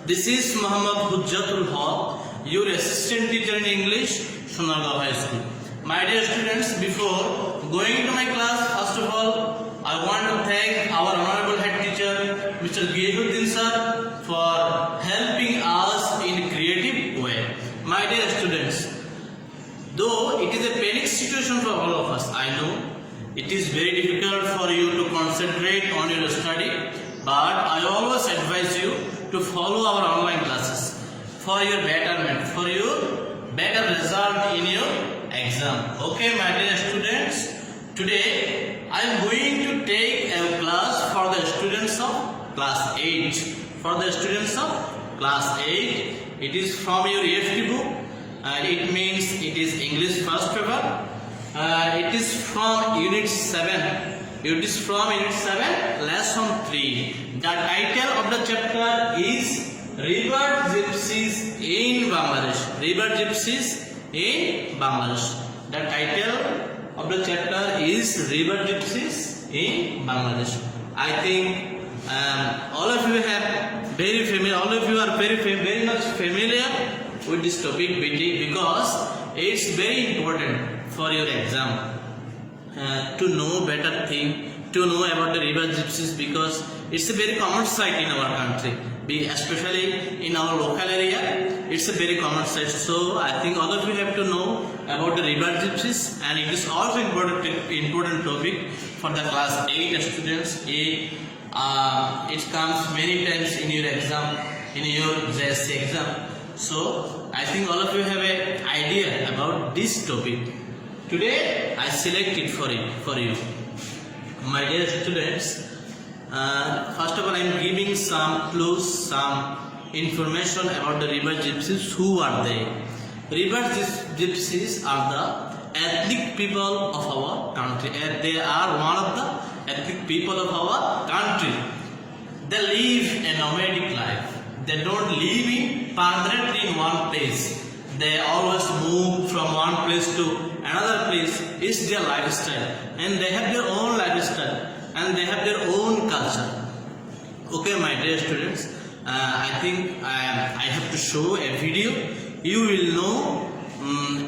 This is Muhammad Hujjatul Haq, your assistant teacher in English, Sonargaon High School. My dear students, before going to my class, first of all, I want to thank our honorable head teacher, Mr. Gehuddin sir, for helping us in creative way. My dear students, though it is a panic situation for all of us, I know it is very difficult for you to concentrate on your study, but I always advise you to follow our online classes for your betterment, for your better result in your exam. Okay, my dear students, today I am going to take a class for the students of class 8. For the students of class 8, it is from your EFT book. It means it is English first paper. It is from Unit 7. It is from Unit 7, Lesson 3. The title of the chapter is River Gypsies in Bangladesh. River Gypsies in Bangladesh. The title of the chapter is River Gypsies in Bangladesh. I think all of you have very familiar. All of you are very much familiar with this topic because it's very important for your exam to know better thing, to know about the river gypsies, because it's a very common sight in our country, especially in our local area. It's a very common sight. So I think all of you have to know about the river gypsies, and it is also important topic for the class 8 students. It comes many times in your exam, in your JSC exam. So I think all of you have an idea about this topic. Today I selected for you. My dear students, first of all I am giving some clues, some information about the river gypsies. Who are they? River gypsies are the ethnic people of our country. They are one of the ethnic people of our country. They live a nomadic life. They don't live permanently in one place. They always move from one place to another place. It's their lifestyle, and they have their own lifestyle, and they have their own culture. Okay, my dear students, I think I have to show a video. You will know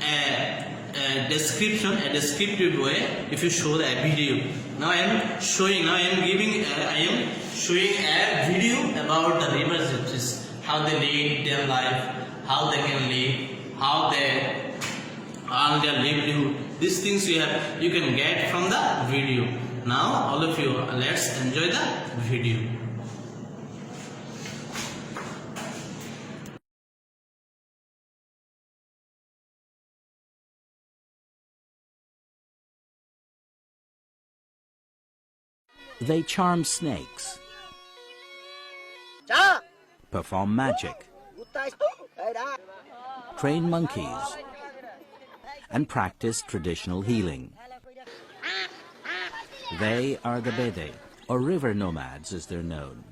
a descriptive way if you show a video. Now I am showing a video about the river gypsies, how they lead their life, how they can live, how they earn their livelihood. These things you can get from the video. Now all of you, let's enjoy the video. They charm snakes, perform magic, train monkeys, and practice traditional healing. They are the Bede, or river nomads as they're known.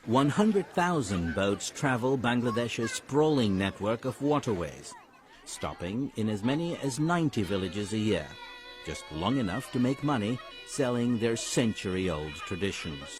100,000 boats travel Bangladesh's sprawling network of waterways, stopping in as many as 90 villages a year, just long enough to make money selling their century-old traditions.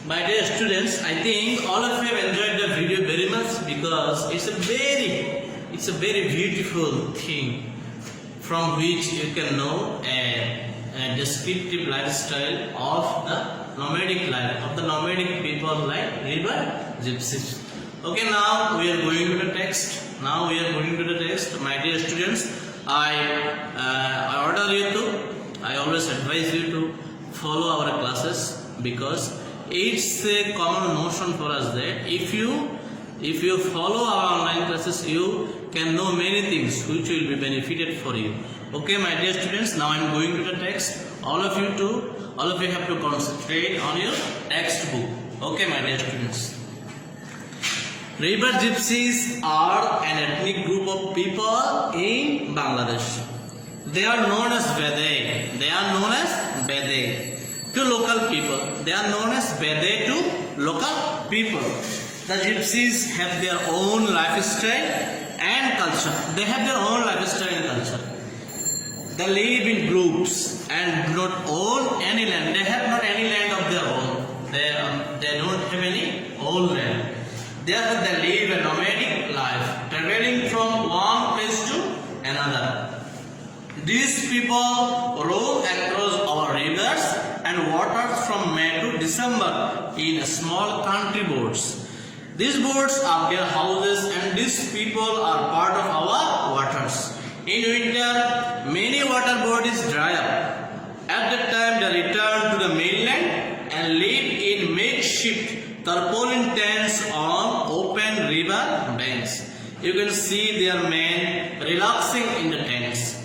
My dear students, I think all of you have enjoyed the video very much because it's a very beautiful thing from which you can know a descriptive lifestyle of the nomadic life, of the nomadic people like river gypsies. Okay, now we are going to the text. My dear students, I always advise you to follow our classes because it's a common notion for us that if you If you follow our online classes, you can know many things which will be benefited for you. Okay, my dear students, now I am going to the text. All of you have to concentrate on your textbook. Okay, my dear students. River gypsies are an ethnic group of people in Bangladesh. They are known as Bedouin. To local people. They are known as Bedouin to local people. The gypsies have their own lifestyle and culture. They have their own lifestyle and culture. They live in groups and do not own any land. They have not any land of their own. They don't have any own land. Therefore, they live a nomadic life, traveling from one place to another. These people roam across our rivers and waters from May to December in small country boats. These boats are their houses and these people are part of our waters. In winter, many water bodies dry up. At that time, they return to the mainland and live in makeshift tarpaulin tents on open river banks. You can see their men relaxing in the tents.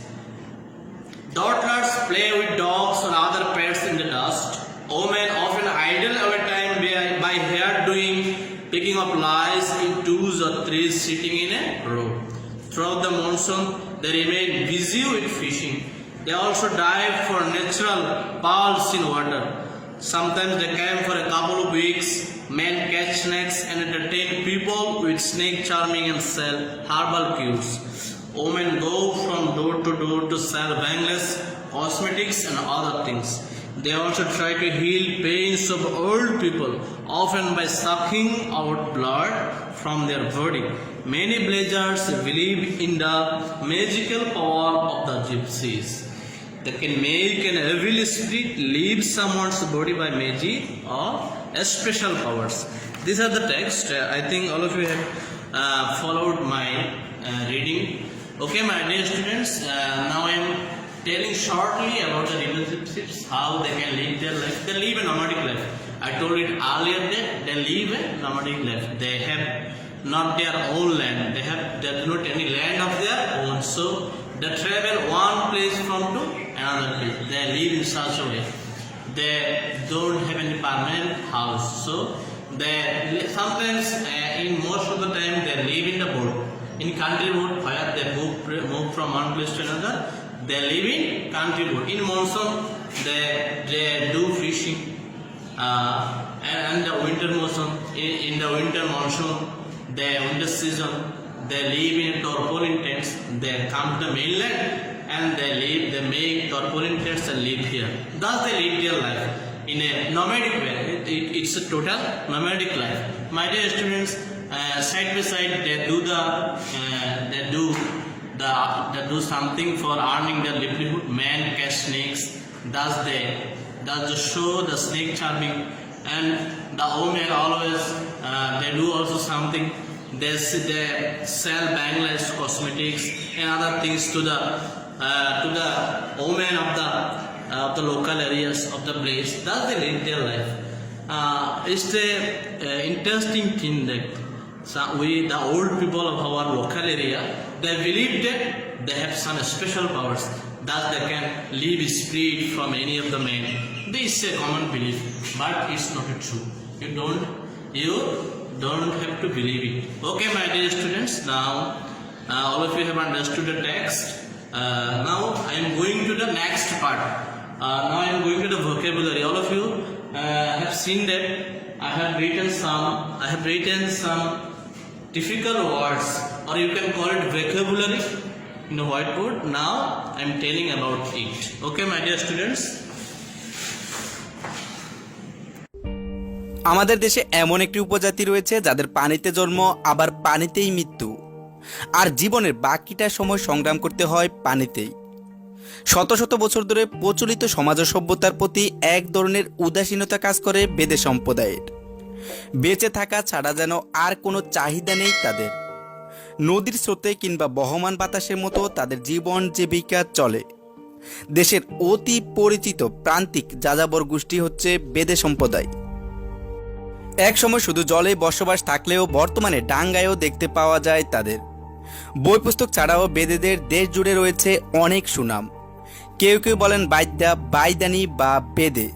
Toddlers play with dogs or other pets in the dust. Women often idle away time by hair doing, picking up lice in twos or threes sitting in a row. Throughout the monsoon, they remain busy with fishing. They also dive for natural pearls in water. Sometimes they camp for a couple of weeks. Men catch snakes and entertain people with snake charming and sell herbal cures. Women go from door to door to sell bangles, cosmetics and other things. They also try to heal pains of old people, often by sucking out blood from their body. Many villagers believe in the magical power of the gypsies. They can make an evil spirit leave someone's body by magic or special powers. These are the texts. I think all of you have followed my reading. Okay, my dear students, now I am telling shortly about the river gypsies, how they can live their life. They live a nomadic life. I told it earlier that they live a nomadic life. They have not their own land. They do not any land of their own. So they travel one place from to another place. They live in such a way. They don't have any permanent house. So they sometimes, in most of the time, they live in the boat. In country boat, where they move from one place to another, they live in country boat. In monsoon, they do fishing, and the winter monsoon. In the winter monsoon, the winter season, they live in tarpaulin tents. They come to the mainland and they make tarpaulin tents and live here. Thus, they live their life in a nomadic way. It's a total nomadic life. My dear students, side by side, they do something for earning their livelihood. Men catch snakes. Thus they show the snake charming, and the women always they do also something. They sell bangles, cosmetics, and other things to the women of the local areas of the place. Thus they live their life. It's a interesting thing that the old people of our local area, they believe that they have some special powers. Thus they can leave spirit from any of the men. This is a common belief, but it's not true. You don't have to believe it. Okay, my dear students, now all of you have understood the text. Now I am going to the next part. Now I am going to the vocabulary. All of you have seen that I have written some difficult words, or you can call it vocabulary in the whiteboard. Now I am telling about it. Okay, my dear students. আমাদের দেশে এমন একটি উপজাতি রয়েছে যাদের পানিতে জন্ম আবার পানিতেই মৃত্যু, আর জীবনের বাকিটা সময় সংগ্রাম করতে হয় পানিতেই। শত শত বছর ধরে প্রচলিত সমাজ ও সভ্যতার প্রতি এক ধরনের উদাসীনতা কাজ করে বেদে সম্প্রদায়ের। বেঁচে থাকা ছাড়া যেন আর কোনো চাহিদা নেই তাদের। নদীর স্রোতে কিংবা বহমান বাতাসের মতো তাদের জীবন জীবিকা চলে। দেশের অতি পরিচিত প্রান্তিক যাযাবর গোষ্ঠী হচ্ছে বেদে সম্প্রদায়। এক সময় শুধু জলে বসবাস থাকলেও বর্তমানে ডাঙ্গায়ও দেখতে পাওয়া যায় তাদের। বই পুস্তক ছাড়াও বেদেদের দেশ জুড়ে রয়েছে অনেক সুনাম। কেউ কেউ বলেন বাইদ্যা, বাইদানি বা বেদে।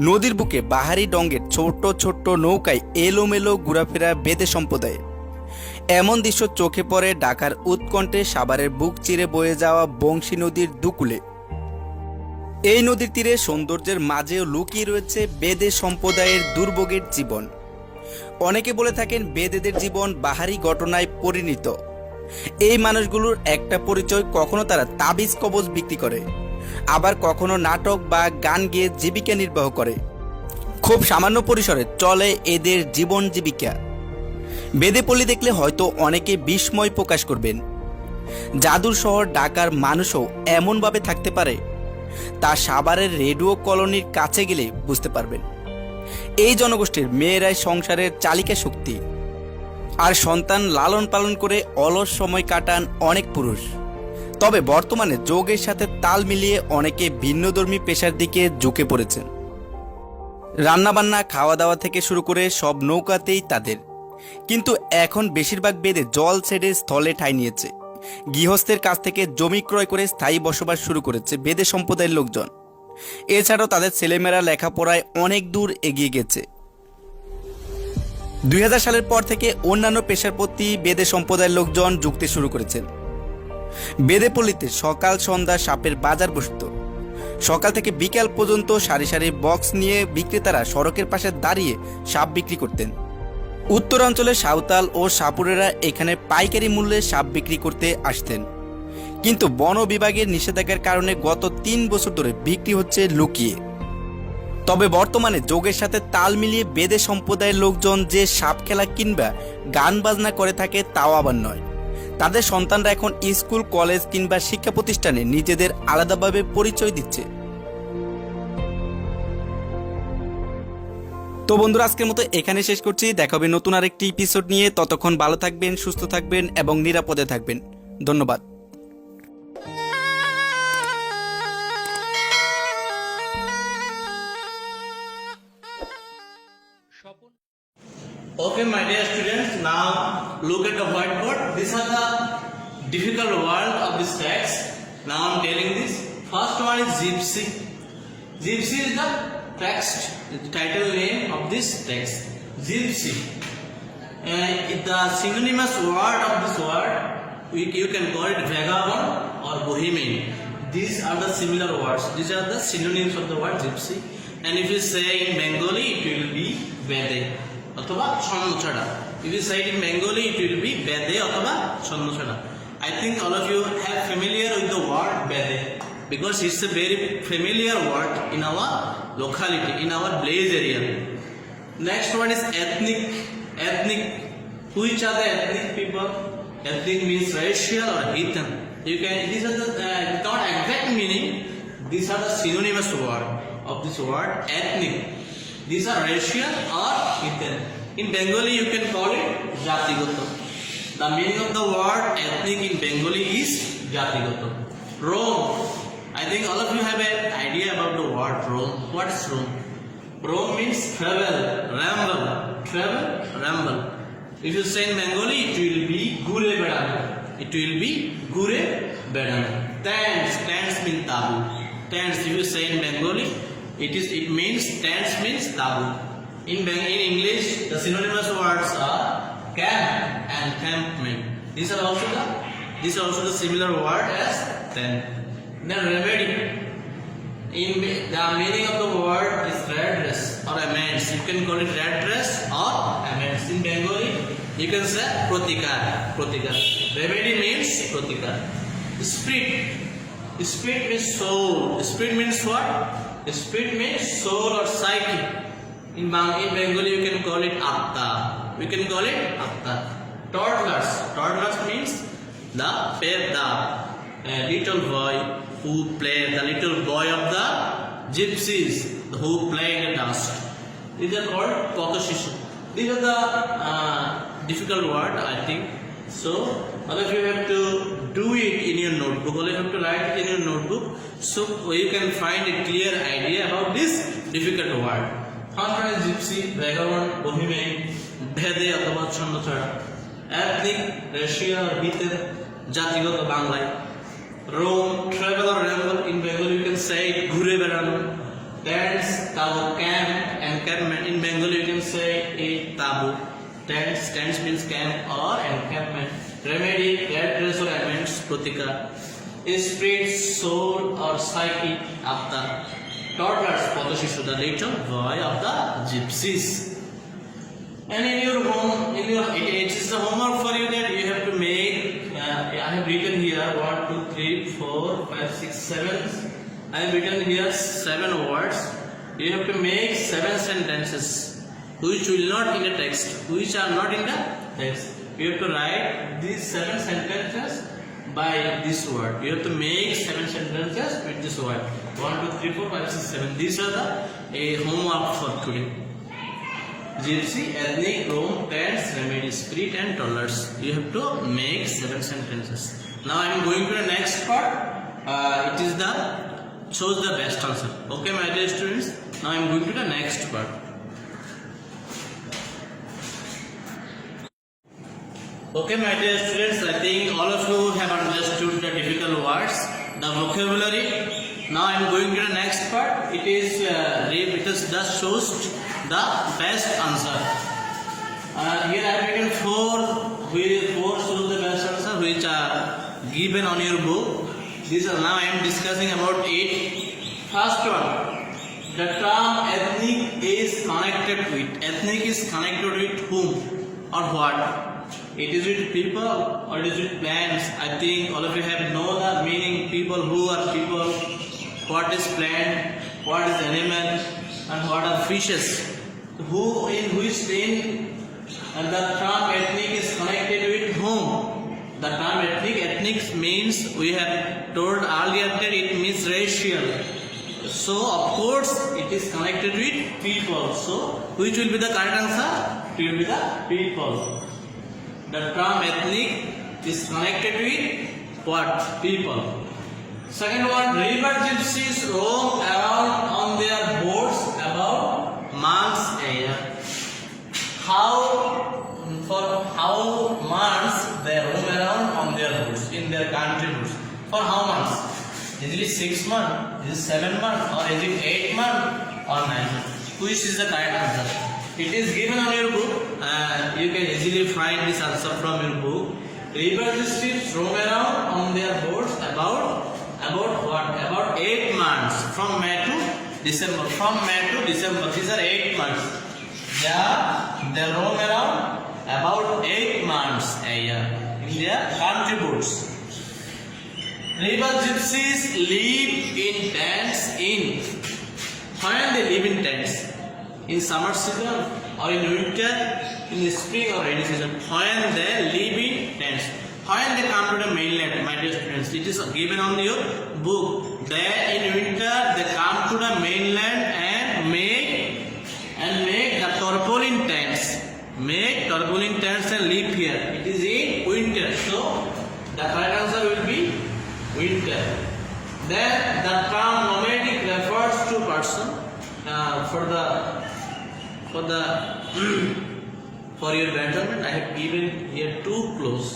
নদীর বুকে বাহারি ডঙ্গের ছোট্ট ছোট্ট নৌকায় এলোমেলো ঘোরাফেরা বেদে সম্প্রদায়। এমন দৃশ্য চোখে পড়ে ঢাকার উৎকণ্ঠে সাভারের বুক চিরে বয়ে যাওয়া বংশী নদীর দুকুলে। এই নদীর তীরে সৌন্দর্যের মাঝেও লুকিয়ে রয়েছে বেদে সম্প্রদায়ের দুর্ভোগের জীবন। অনেকে বলে থাকেন বেদেদের জীবন বাহারি ঘটনায় পরিণত। এই মানুষগুলোর একটা পরিচয়, কখনো তারা তাবিজ কবজ বিক্রি করে, আবার কখনো নাটক বা গান গেয়ে জীবিকা নির্বাহ করে। খুব সামান্য পরিসরে চলে এদের জীবন জীবিকা। বেদে পল্লী দেখলে হয়তো অনেকে বিস্ময় প্রকাশ করবেন। জাদুর শহর ঢাকার মানুষও এমনভাবে থাকতে পারে, তা সাভারের রেডিও কলোনির কাছে গেলে বুঝতে পারবেন। এই জনগোষ্ঠীর মেয়েরাই সংসারের চালিকা শক্তি, আর সন্তান লালন পালন করে অলস সময় কাটান অনেক পুরুষ। তবে বর্তমানে যোগের সাথে তাল মিলিয়ে অনেকে ভিন্নধর্মী পেশার দিকে ঝুঁকে পড়েছেন। রান্নাবান্না, খাওয়া দাওয়া থেকে শুরু করে সব নৌকাতেই তাদের। কিন্তু এখন বেশিরভাগ বেদে জল ছেড়ে স্থলে ঠাঁই নিয়েছে। গৃহস্থের কাছ থেকে জমি ক্রয় করে স্থায়ী বসবাস শুরু করেছে বেদে সম্প্রদায়ের লোকজন। এছাড়াও তাদের ছেলেমেয়েরা লেখাপড়ায় অনেক দূর এগিয়ে গেছে। 2000 সালের পর থেকে অন্যান্য পেশার প্রতি বেদে সম্প্রদায়ের লোকজন যুক্তি শুরু করেছেন। বেদে পল্লীতে সকাল সন্ধ্যা সাপের বাজার বসত। সকাল থেকে বিকাল পর্যন্ত সারি সারি বক্স নিয়ে বিক্রেতারা সড়কের পাশে দাঁড়িয়ে সাপ বিক্রি করতেন। উত্তরাঞ্চলের সাঁওতাল ও সাপুরেরা এখানে পাইকারি মূল্যে সাপ বিক্রি করতে আসতেন। কিন্তু বন বিভাগের নিষেধাজ্ঞার কারণে গত 3 বছর ধরে বিক্রি হচ্ছে লুকিয়ে। তবে বর্তমানে যোগের সাথে তাল মিলিয়ে বেদে সম্প্রদায়ের লোকজন যে সাপ খেলা কিংবা গান বাজনা করে থাকে তাও আবার নয়। তাদের সন্তানরা এখন স্কুল, কলেজ কিংবা শিক্ষা প্রতিষ্ঠানে নিজেদের আলাদাভাবে পরিচয় দিচ্ছে। তো বন্ধুরা, আজকের মতো এখানে শেষ করছি। দেখা হবে নতুন আরেকটি এপিসোড নিয়ে। ততক্ষণ ভালো থাকবেন, সুস্থ থাকবেন এবং নিরাপদে থাকবেন। ধন্যবাদ। Okay, my dear students, now look at the whiteboard. These are the difficult word of this text. Now I'm telling this. First one is gypsy. Gypsy is the text, the title name of this text. Gypsy. The synonymous word of this word, you can call it vagabond or bohemian. These are the similar words. These are the synonyms of the word gypsy. And if you say in Bengali, it will be bede. অথবা ছন্নছাড়া. If you say it in Bengali, it will be bede অথবা ছন্নছাড়া. I think all of you have familiar with the word bede because it's a very familiar word in our locality, in our village area. Next one is ethnic. Ethnic. Which are the ethnic people? Ethnic means racial or heathen. You can. These are the not exact meaning. These are the synonymous word of this word ethnic. These are racial or heathen. In Bengali, you can call it jatigoto. The meaning of the word ethnic in Bengali is jatigoto. Rome. I think all of you have an idea about the word Rome. What is Rome? Rome means travel, ramble. Travel, ramble. If you say in Bengali, it will be gure bedana. It will be gure bedana. Tents. Tents means tabu. Tents. If you say in Bengali, it means tents means tabu. In English, the synonymous words are camp and campment. These are also the similar word as tent. Then remedy. In the meaning of the word is red dress or amends. You can call it red dress or amends. In Bengali, you can say protikar. Protikar. Remedy means protikar. Spirit. Spirit means soul. Spirit means what? Spirit means soul or psyche. In Bengali, you can call it atta. We can call it atta. Toddlers. Toddlers means the little boy who play, the little boy of the gypsies who play in the dust. These are called Pokashishu. These are the difficult word, I think. So, all of you have to do it in your notebook. All you have to write it in your notebook so you can find a clear idea about this difficult word. First one is gypsy, vagabond, bohemian, ভেদে অথবা ছন্নছাড়া। Ethnic, Russia or ভিতর, জাতিগত বাংলায়। Roam, travel or ramble, in Bengali you can say ঘুরে বেড়ানো। Tents, tabu, camp, encampment, in Bengali you can say a tabu. Tents means camp or encampment. Remedy, address or amends, প্রতিকার। Spirit, soul or psyche, আত্মা। Toddlers, পথশিশু, the little boy of the gypsies. And in your home, it is the homework for you that you have to make. I have written here 1, 2, 3, 4, 5, 6, 7. I have written here 7 words. You have to make 7 sentences, which will not in the text, which are not in the text. You have to write these 7 sentences by this word. You have to make 7 sentences with this word. 1, 2, 3, 4, 5, 6, 7. These are the homework for today. Gypsy, ethnic, Rome, tents, remedy, spirit and toddlers. You have to make 7 sentences. Now I am going to the next part. It is the choose the best answer. Okay, my dear students. Now I am going to the next part. Okay, my dear students. I think all of you have understood the difficult words, the vocabulary. Now I am going to the next part. It is that shows the best answer. Here I have written 4 shows the best answer which are given on your book. These are now I am discussing about 8. First one, the term ethnic is connected with. Ethnic is connected with whom or what? It is with people or it is with plants. I think all of you have known the meaning. People, who are people, what is plant, what is animal, and what are fishes. Who in which thing, and the term ethnic is connected with whom? The term ethnic means, we have told earlier that it means racial. So of course it is connected with people. So which will be the correct answer? It will be the people. The term ethnic is connected with what? People. Second one, river gypsies roam around on their boats about months a year. How months they roam around on their boats, in their country boats? For how months? Is it 6 months? Is it 7 months? Or is it 8 months? Or 9 months? Which is the correct answer? It is given on your book. You can easily find this answer from your book. River gypsies roam around on their boats about what? About 8 months. From May to December. From May to December. These are 8 months. Yeah, they roam around about 8 months a year in their country boats. River gypsies live in tents when they live in tents. In summer season or in winter, in the spring or rainy season, when they live in tents. When they come to the mainland, my dear students, it is given on your book. They in winter they come to the mainland and make the tarpaulin tents. Make tarpaulin tents and live here. It is in winter, so the correct answer will be winter. Then the term nomadic refers to person for your betterment. I have given here 2 clues.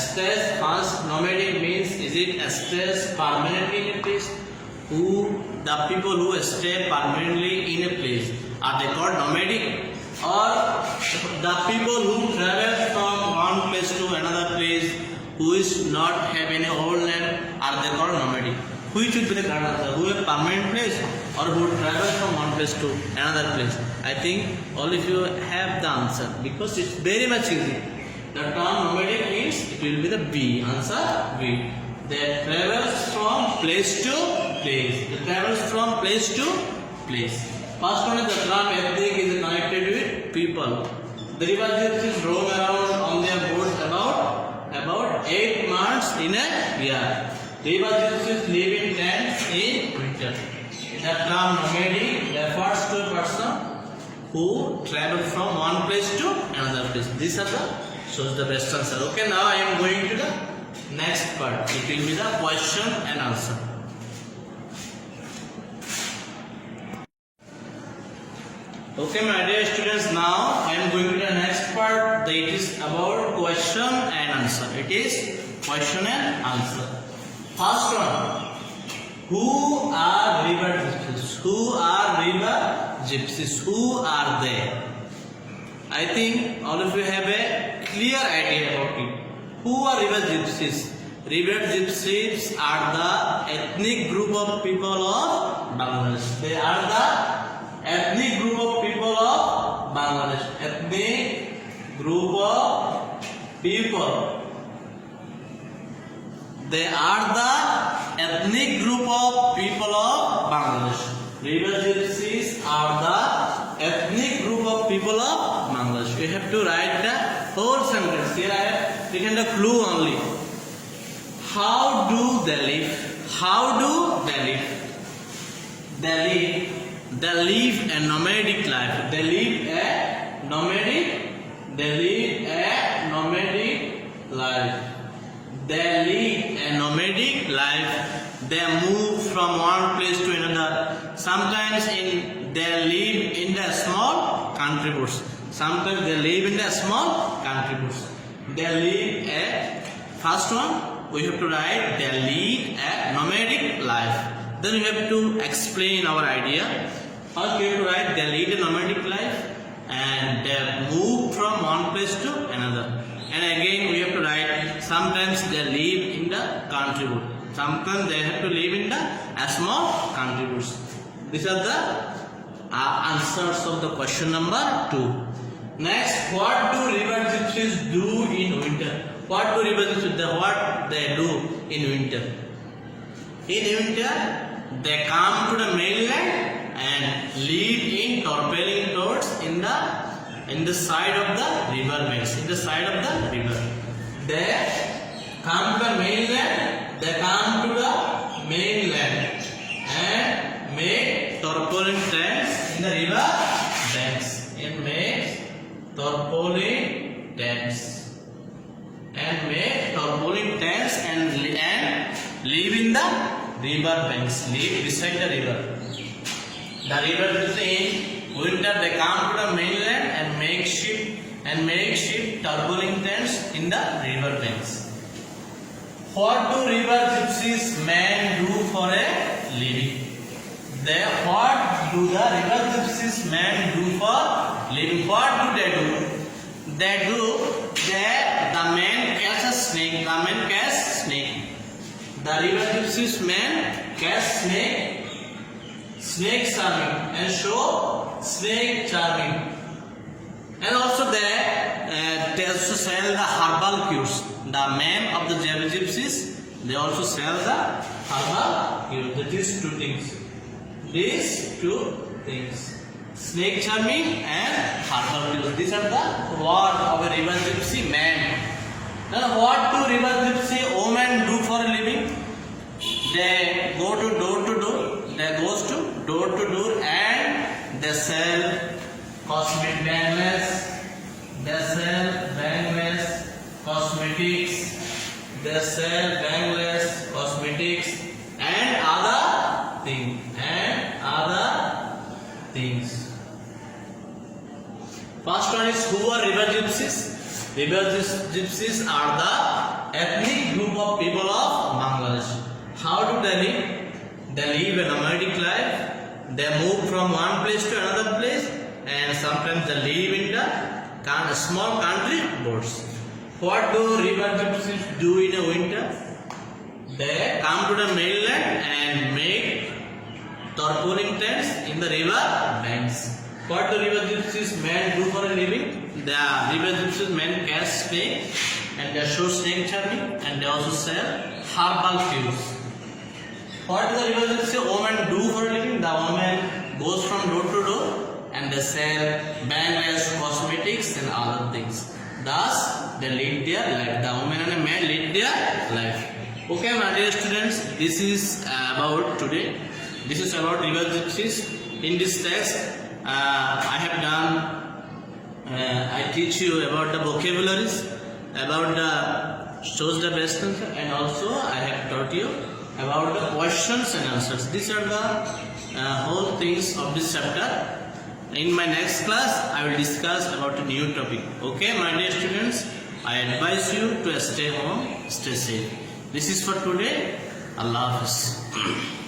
Stays first, nomadic means, is it stays permanently in a place? The people who stay permanently in a place, are they called nomadic? Or the people who travel from one place to another place, who is not have any old land, are they called nomadic? Which would be the correct answer? Who have permanent place or who travel from one place to another place? I think all of you have the answer because it's very much easy. The term nomadic means it will be the B. Answer B. They travels from place to place. It travels from place to place. First one is the term ethnic is connected with people. The river gypsies roam around on their boats about 8 months in a year. River gypsies live in tents in winter. The term nomadic refers to a person who travel from one place to another place. These are the shows the best answer. Okay, now I am going to the next part. It will be the question and answer. Okay, my dear students, now I am going to the next part. That is about question and answer. It is question and answer. First one. Who are river gypsies? Who are river gypsies? Who are they? I think all of you have a clear idea about it. Who are river gypsies? River gypsies are the ethnic group of people of Bangladesh. They are the ethnic group of people of Bangladesh. Ethnic group of people. They are the ethnic group of people of Bangladesh. River gypsies are the ethnic group of people of Bangladesh. You have to write the whole sentence. Here I have taken the clue only. How do they live? How do they live? They live a nomadic life. They live a nomadic life. They live a nomadic life. They move from one place to another. Sometimes they live in the small country groups. Sometimes they live in the small country groups. They live a first one. We have to write they lead a nomadic life. Then we have to explain our idea. First we have to write they lead a nomadic life and they move from one place to another. And again we have to write sometimes they live in the country group. Sometimes they have to live in the small country groups. These are the answers of the question number 2. Next, what do river gypsies do in winter? What do river gypsies do? What they do in winter? In winter, they come to the mainland and live in tarpaulin tours in the side of the river banks. In the side of the river, they come to the mainland. They come to the mainland and make tarpaulin tents in the river banks. It makes tarpaulin tents and live in the river banks. Live beside the river. The river is in winter. They come to the mainland and make ship tarpaulin tents in the river banks. What do river gypsies men do for a living? What do the river gypsies men do for living? What do they do? The men catch a snake. The men catch snake. The river gypsies men catch snake charming and show snake charming. And also they also sell the herbal cures. The men of the gypsies, they also sell the herbal cures. These two things. Snake charming and herbal cures. These are the work of a river gypsy man. Now what do river gypsy women do for a living? They go to door to door. They goes to door to door and they sell cosmetic bangles. They sell bangles, cosmetics. They sell bangles, cosmetics and other things. First one is who are river gypsies? River gypsies are the ethnic group of people of Bangladesh. How do they live? They live a nomadic life. They move from one place to another place and sometimes they live in the small country boats. What do river gypsies do in a winter? They come to the mainland and make tarpaulin tents in the river banks. What do river gypsies men do for a living? The river gypsies men catch snake and they show snake charming and they also sell herbal cures. What do the river gypsy women do for a living? The woman goes from door to door and they sell bangles, cosmetics and other things. Thus, they lead their life. The woman and the man lead their life. Okay, my dear students, this is about today. This is about river gypsies. In this text, I have done. I teach you about the vocabularies, about the shows the best answer, and also I have taught you about the questions and answers. These are the whole things of this chapter. In my next class, I will discuss about a new topic. Okay, my dear students, I advise you to stay home, stay safe. This is for today. Allah Hafiz.